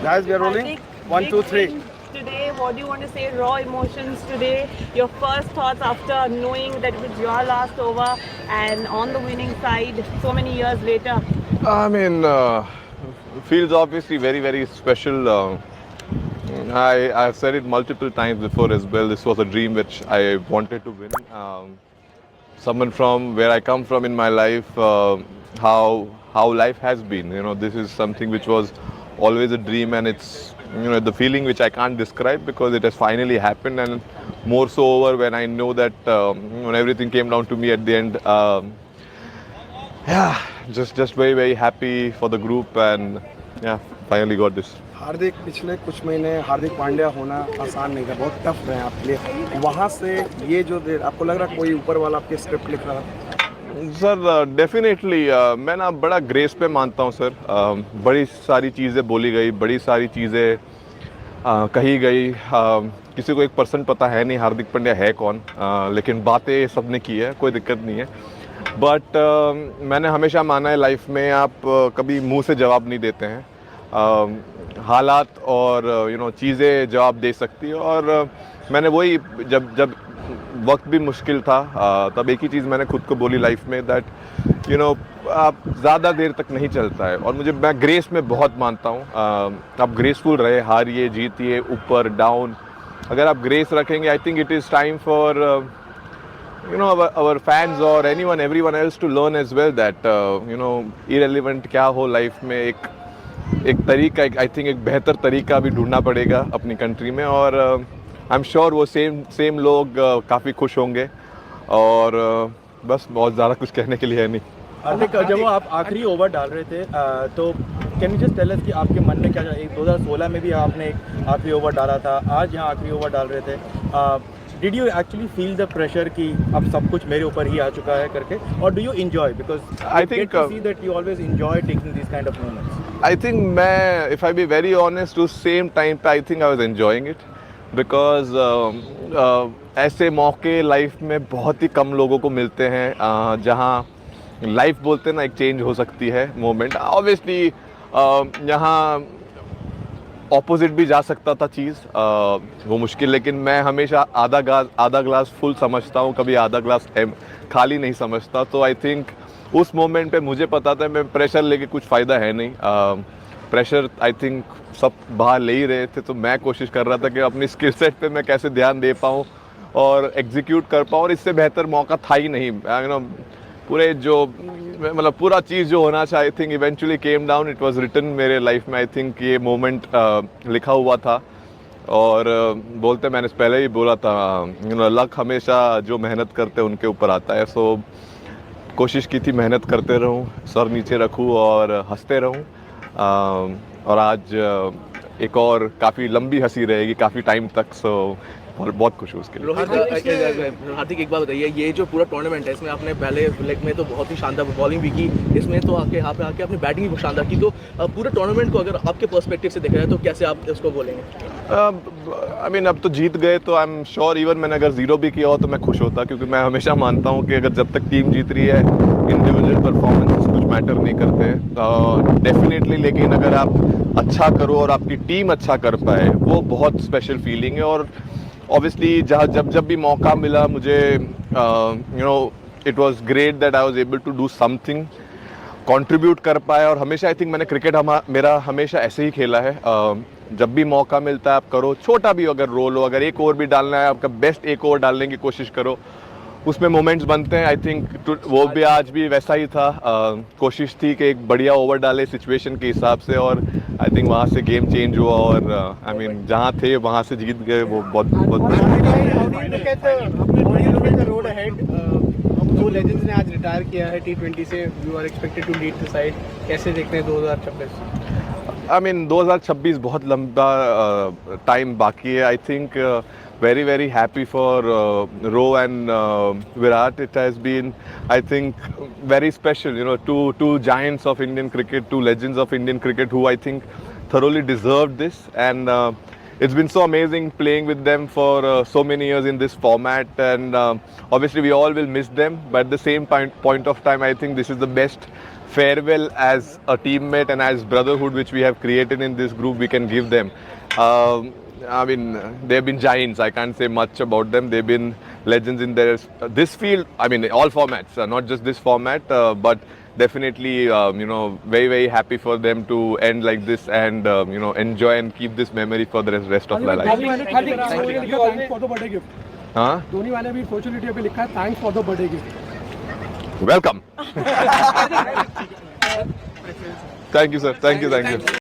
Guys, we are rolling. Hardik, 1, big 2, 3. win today. What do you want to say? Raw emotions today. Your first thoughts after knowing that it was your last over and on the winning side so many years later. I mean, feels obviously very, very special. I've said it multiple times before as well. This was a dream which I wanted to win. Someone from where I come from in my life, how life has been. This is something which was always a dream, and it's the feeling which I can't describe because it has finally happened, and more so over when I know that when everything came down to me at the end. Yeah, just very very happy for the group, and yeah, finally got this. हार्दिक, पिछले कुछ महीने हार्दिक पांड्या होना आसान नहीं था, बहुत tough रहे आपके लिए। वहाँ से ये जो देर आपको लग रहा कोई ऊपर वाला आपके स्क्रिप्ट लिख रहा है? सर डेफिनेटली मैं ना बड़ा ग्रेस पे मानता हूँ सर। बड़ी सारी चीज़ें बोली गई, बड़ी सारी चीज़ें कही गई। किसी को 1% पता है नहीं हार्दिक पांड्या है कौन, लेकिन बातें सबने की है, कोई दिक्कत नहीं है। बट मैंने हमेशा माना है लाइफ में आप कभी मुंह से जवाब नहीं देते हैं। हालात और चीज़ें जवाब दे सकती है, और मैंने वही जब जब वक्त भी मुश्किल था तब एक ही चीज़ मैंने खुद को बोली लाइफ में, दैट आप ज़्यादा देर तक नहीं चलता है। और मैं ग्रेस में बहुत मानता हूँ। आप ग्रेसफुल रहे, हारिए जीतिए, ऊपर डाउन, अगर आप ग्रेस रखेंगे, I think it is time for our fans or everyone else to learn as well that irrelevant क्या हो लाइफ में, एक तरीका, आई थिंक एक बेहतर तरीका भी ढूंढना पड़ेगा अपनी कंट्री में। और आई एम श्योर वो सेम लोग काफ़ी खुश होंगे। और बस बहुत ज़्यादा कुछ कहने के लिए है नहीं। हार्दिक, जब वो आप आखिरी ओवर डाल रहे थे तो can you just tell us कि आपके मन में क्या, 2016 में भी आपने एक आखिरी ओवर डाला था, आज यहाँ आखिरी ओवर डाल रहे थे, did you actually feel the pressure कि अब सब कुछ मेरे ऊपर ही आ चुका है करके, और do you enjoy, because I think see that you always enjoy taking this kind of moments? I think मैं, if I be very honest, उस सेम टाइम पे I think I was enjoying it, because ऐसे मौके life में बहुत ही कम लोगों को मिलते हैं जहाँ लाइफ बोलते हैं ना एक चेंज हो सकती है मोमेंट। ऑब्वियसली यहाँ ऑपोजिट भी जा सकता था चीज़, वो मुश्किल, लेकिन मैं हमेशा आधा ग्लास फुल समझता हूँ, कभी आधा ग्लास खाली नहीं समझता। तो आई थिंक उस मोमेंट पे मुझे पता था मैं प्रेशर लेके कुछ फ़ायदा है नहीं। प्रेशर आई थिंक सब बाहर ले ही रहे थे, तो मैं कोशिश कर रहा था कि अपनी स्किल सेट पे मैं कैसे ध्यान दे पाऊँ और एग्जीक्यूट कर पाऊँ, और इससे बेहतर मौका था ही नहीं। पूरे जो मतलब पूरा चीज़ जो होना चाहिए, I think eventually came down, it was written मेरे लाइफ में। आई थिंक ये मोमेंट लिखा हुआ था, और बोलते मैंने पहले ही बोला था, लक हमेशा जो मेहनत करते हैं उनके ऊपर आता है। सो कोशिश की थी मेहनत करते रहूं, सर नीचे रखूं और हंसते रहूं। और आज एक और काफ़ी लंबी हंसी रहेगी काफ़ी टाइम तक। सो और बहुत खुश हूँ उसके लिए। हार्दिक, एक बात बताइए, ये जो पूरा टूर्नामेंट है इसमें आपने पहले लेग में तो बहुत ही शानदार बॉलिंग भी की, इसमें तो आके यहाँ पे आके आपने बैटिंग भी शानदार की। तो पूरे टूर्नामेंट को अगर आपके पर्सपेक्टिव से देखा जाए तो कैसे आप इसको बोलेंगे? आई मीन अब तो जीत गए तो आई एम श्योर इवन मैंने अगर ज़ीरो भी किया हो तो मैं खुश होता, क्योंकि मैं हमेशा मानता हूँ कि अगर जब तक टीम जीत रही है इंडिविजुअल परफॉर्मेंस कुछ मैटर नहीं करते डेफिनेटली। लेकिन अगर आप अच्छा करो और आपकी टीम अच्छा कर पाए, वो बहुत स्पेशल फीलिंग है। और ऑब्वियसली जब भी मौका मिला मुझे, it was great that I was able to do something, contribute कर पाया। और हमेशा आई थिंक मैंने क्रिकेट मेरा हमेशा ऐसे ही खेला है, जब भी मौका मिलता है आप करो, छोटा भी अगर रोल हो, अगर एक ओवर भी डालना है आपका बेस्ट एक ओवर डालने की कोशिश करो, उसमें मोमेंट्स बनते हैं। आई थिंक वो भी आज भी वैसा ही था। कोशिश थी कि एक बढ़िया ओवर डाले सिचुएशन के हिसाब से, और आई थिंक वहाँ से गेम चेंज हुआ। और आई मीन जहाँ थे वहाँ से जीत गए, वो बहुत दो लेजेंड्स ने आज रिटायर किया है T20 से, you are expected to lead the side, कैसे देखते हैं 2026? आई मीन 2026 बहुत लंबा टाइम बाकी है। I think very very happy for Row and Virat. It has been, I think, very special, two giants of Indian cricket, two legends of Indian cricket who I think thoroughly deserved this. And it's been so amazing playing with them for so many years in this format. And obviously we all will miss them, but at the same point of time I think this is the best farewell as a teammate and as brotherhood which we have created in this group we can give them. I mean, they've been giants. I can't say much about them. They've been legends in this field. I mean, all formats, not just this format, but definitely, very, very happy for them to end like this and, enjoy and keep this memory for the rest of their life. Thanks for the birthday gift Huh? Dhoni मैंने भी social media पे लिखा है thanks for the birthday gift Welcome. Thank you, sir. Thank you.